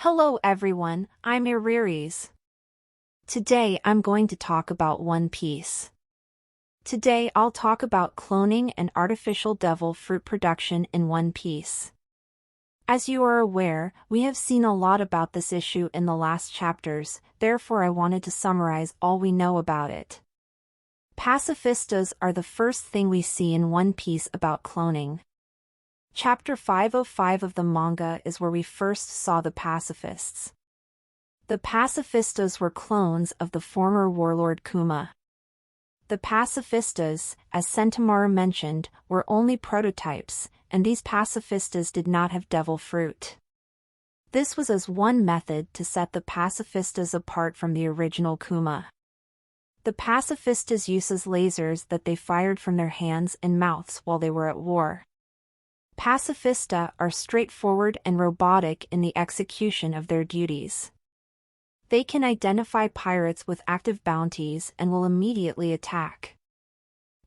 Hello everyone, I'm Iriris. Today I'm going to talk about One Piece. Today I'll talk about cloning and artificial devil fruit production in One Piece. As you are aware, we have seen a lot about this issue in the last chapters, therefore I wanted to summarize all we know about it. Pacifistas are the first thing we see in One Piece about cloning. Chapter 505 of the manga is where we first saw the pacifists. The pacifistas were clones of the former warlord Kuma. The pacifistas, as Sentomaru mentioned, were only prototypes, and these pacifistas did not have devil fruit. This was as one method to set the pacifistas apart from the original Kuma. The pacifistas uses lasers that they fired from their hands and mouths while they were at war. Pacifista are straightforward and robotic in the execution of their duties. They can identify pirates with active bounties and will immediately attack.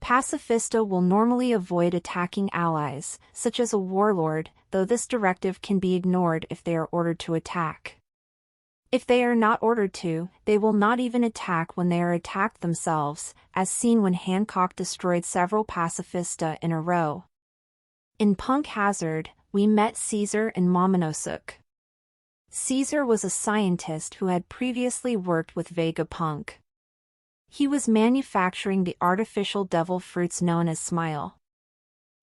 Pacifista will normally avoid attacking allies, such as a warlord, though this directive can be ignored if they are ordered to attack. If they are not ordered to, they will not even attack when they are attacked themselves, as seen when Hancock destroyed several pacifista in a row. In Punk Hazard, we met Caesar and Momonosuke. Caesar was a scientist who had previously worked with Vegapunk. He was manufacturing the artificial devil fruits known as Smile.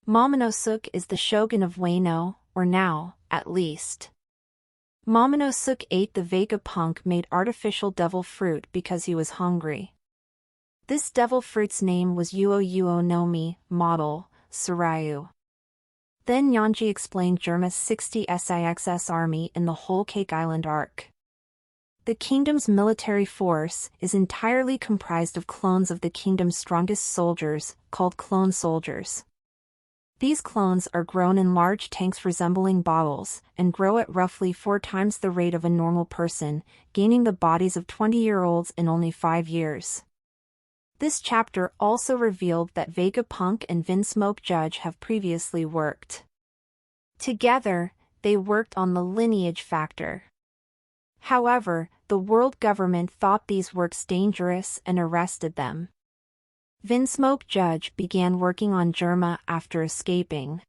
Momonosuke is the shogun of Wano, or now, at least. Momonosuke ate the Vegapunk-made artificial devil fruit because he was hungry. This devil fruit's name was Uo no Mi, model, Surayu. Then Yanji explained Germa's 60 SIXS army in the Whole Cake Island arc. The kingdom's military force is entirely comprised of clones of the kingdom's strongest soldiers, called clone soldiers. These clones are grown in large tanks resembling bottles, and grow at roughly 4 times the rate of a normal person, gaining the bodies of 20-year-olds in only 5 years. This chapter also revealed that Vegapunk and Vinsmoke Judge have previously worked. Together, they worked on the lineage factor. However, the world government thought these works dangerous and arrested them. Vinsmoke Judge began working on Germa after escaping.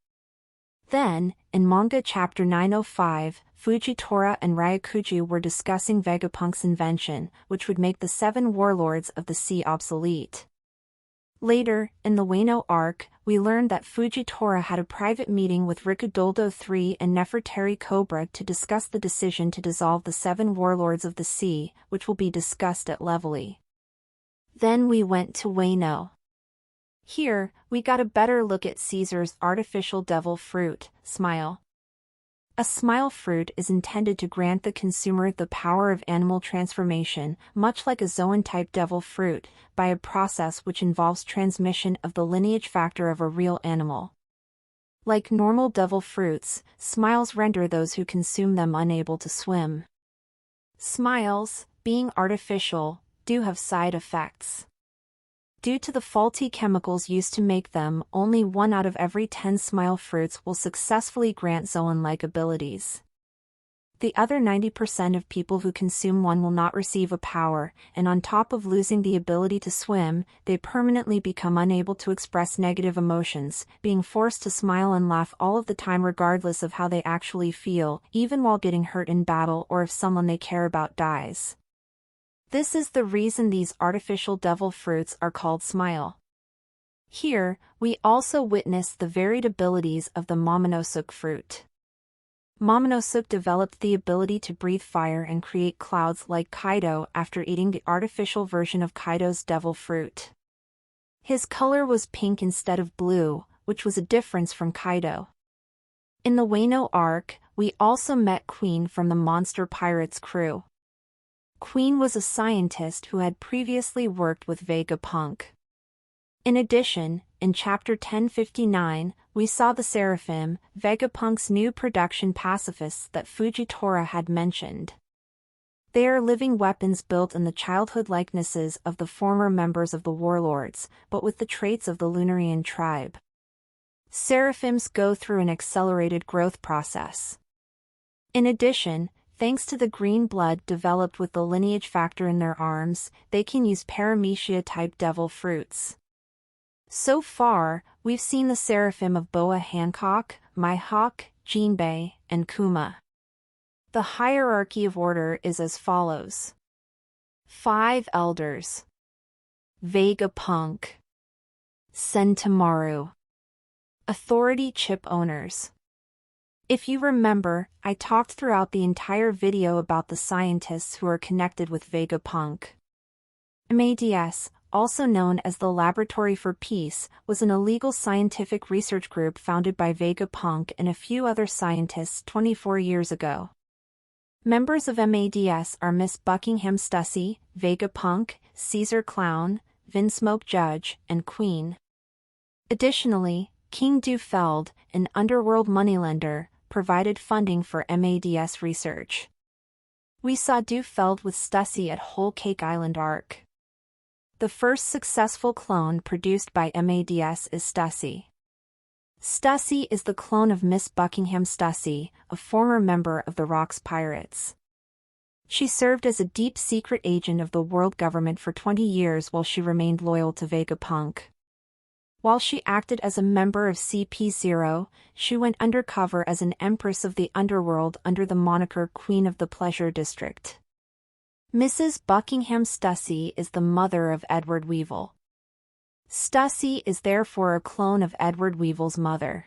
Then, in manga chapter 905, Fujitora and Ryakuji were discussing Vegapunk's invention, which would make the 7 warlords of the sea obsolete. Later, in the Wano arc, we learned that Fujitora had a private meeting with Rikudoldo III and Nefertari Cobra to discuss the decision to dissolve the 7 warlords of the sea, which will be discussed at Levely. Then we went to Wano. Here, we got a better look at Caesar's artificial devil fruit, Smile. A smile fruit is intended to grant the consumer the power of animal transformation, much like a zoan-type devil fruit, by a process which involves transmission of the lineage factor of a real animal. Like normal devil fruits, smiles render those who consume them unable to swim. Smiles, being artificial, do have side effects. Due to the faulty chemicals used to make them, only 1 out of every 10 smile fruits will successfully grant zoan-like abilities. The other 90% of people who consume one will not receive a power, and on top of losing the ability to swim, they permanently become unable to express negative emotions, being forced to smile and laugh all of the time regardless of how they actually feel, even while getting hurt in battle or if someone they care about dies. This is the reason these artificial devil fruits are called Smile. Here, we also witness the varied abilities of the Momonosuke fruit. Momonosuke developed the ability to breathe fire and create clouds like Kaido after eating the artificial version of Kaido's devil fruit. His color was pink instead of blue, which was a difference from Kaido. In the Wano arc, we also met Queen from the Monster Pirates crew. Queen was a scientist who had previously worked with Vegapunk. In addition, in chapter 1059, we saw the Seraphim, Vegapunk's new production pacifists that Fujitora had mentioned. They are living weapons built in the childhood likenesses of the former members of the warlords, but with the traits of the Lunarian tribe. Seraphims go through an accelerated growth process. In addition, thanks to the green blood developed with the lineage factor in their arms, they can use paramecia-type devil fruits. So far, we've seen the Seraphim of Boa Hancock, Mihawk, Jinbei, and Kuma. The hierarchy of order is as follows. 5 Elders. Vegapunk. Sentomaru. Authority chip owners. If you remember, I talked throughout the entire video about the scientists who are connected with Vegapunk. MADS, also known as the Laboratory for Peace, was an illegal scientific research group founded by Vegapunk and a few other scientists 24 years ago. Members of MADS are Miss Buckingham Stussy, Vegapunk, Caesar Clown, Vinsmoke Judge, and Queen. Additionally, King Dufeld, an underworld moneylender, provided funding for MADS research. We saw Dufeld with Stussy at Whole Cake Island Arc. The first successful clone produced by MADS is Stussy. Stussy is the clone of Miss Buckingham Stussy, a former member of the Rocks Pirates. She served as a deep-secret agent of the world government for 20 years while she remained loyal to Vegapunk. While she acted as a member of CP0, she went undercover as an empress of the underworld under the moniker Queen of the Pleasure District. Mrs. Buckingham Stussy is the mother of Edward Weevil. Stussy is therefore a clone of Edward Weevil's mother.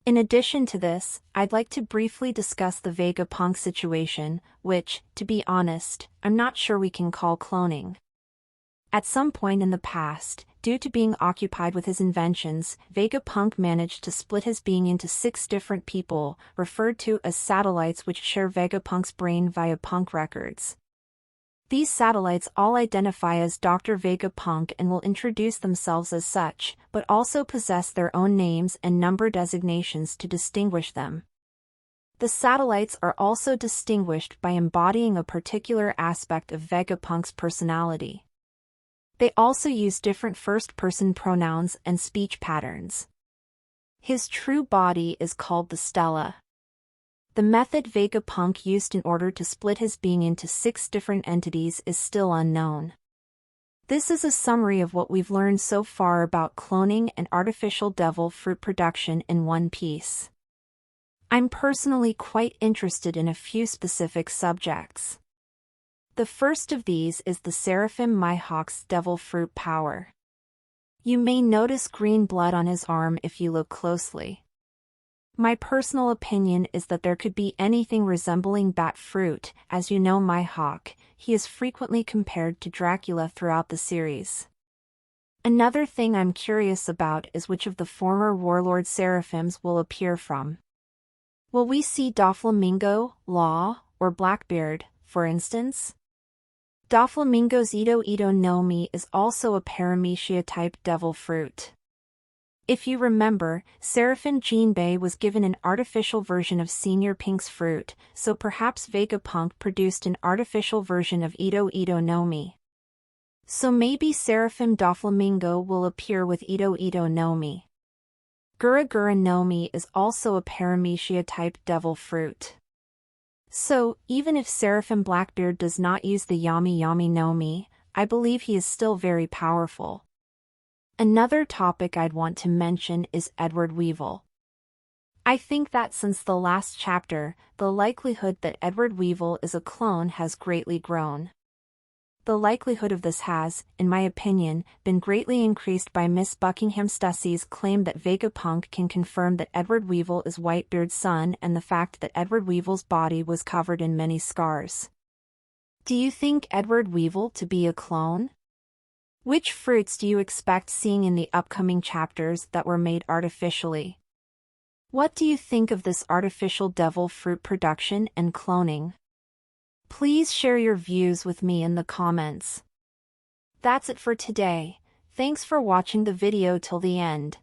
In addition to this, I'd like to briefly discuss the Vegapunk situation, which, to be honest, I'm not sure we can call cloning. At some point in the past, due to being occupied with his inventions, Vegapunk managed to split his being into 6 different people, referred to as satellites, which share Vegapunk's brain via punk records. These satellites all identify as Dr. Vegapunk and will introduce themselves as such, but also possess their own names and number designations to distinguish them. The satellites are also distinguished by embodying a particular aspect of Vegapunk's personality. They also use different first-person pronouns and speech patterns. His true body is called the Stella. The method Vegapunk used in order to split his being into 6 different entities is still unknown. This is a summary of what we've learned so far about cloning and artificial devil fruit production in One Piece. I'm personally quite interested in a few specific subjects. The first of these is the Seraphim Mihawk's devil fruit power. You may notice green blood on his arm if you look closely. My personal opinion is that there could be anything resembling bat fruit. As you know, Mihawk, he is frequently compared to Dracula throughout the series. Another thing I'm curious about is which of the former warlord Seraphims will appear from. Will we see Doflamingo, Law, or Blackbeard, for instance? Doflamingo's Ito Ito no Mi is also a paramecia-type devil fruit. If you remember, Seraphim Jinbei was given an artificial version of Senior Pink's fruit, so perhaps Vegapunk produced an artificial version of Ito Ito no Mi. So maybe Seraphim Doflamingo will appear with Ito Ito no Mi. Gura Gura no Mi is also a paramecia-type devil fruit. So, even if Seraphim Blackbeard does not use the Yami Yami no Mi, I believe he is still very powerful. Another topic I'd want to mention is Edward Weevil. I think that since the last chapter, the likelihood that Edward Weevil is a clone has greatly grown. The likelihood of this has, in my opinion, been greatly increased by Miss Buckingham Stussy's claim that Vegapunk can confirm that Edward Weevil is Whitebeard's son and the fact that Edward Weevil's body was covered in many scars. Do you think Edward Weevil to be a clone? Which fruits do you expect seeing in the upcoming chapters that were made artificially? What do you think of this artificial devil fruit production and cloning? Please share your views with me in the comments. That's it for today. Thanks for watching the video till the end.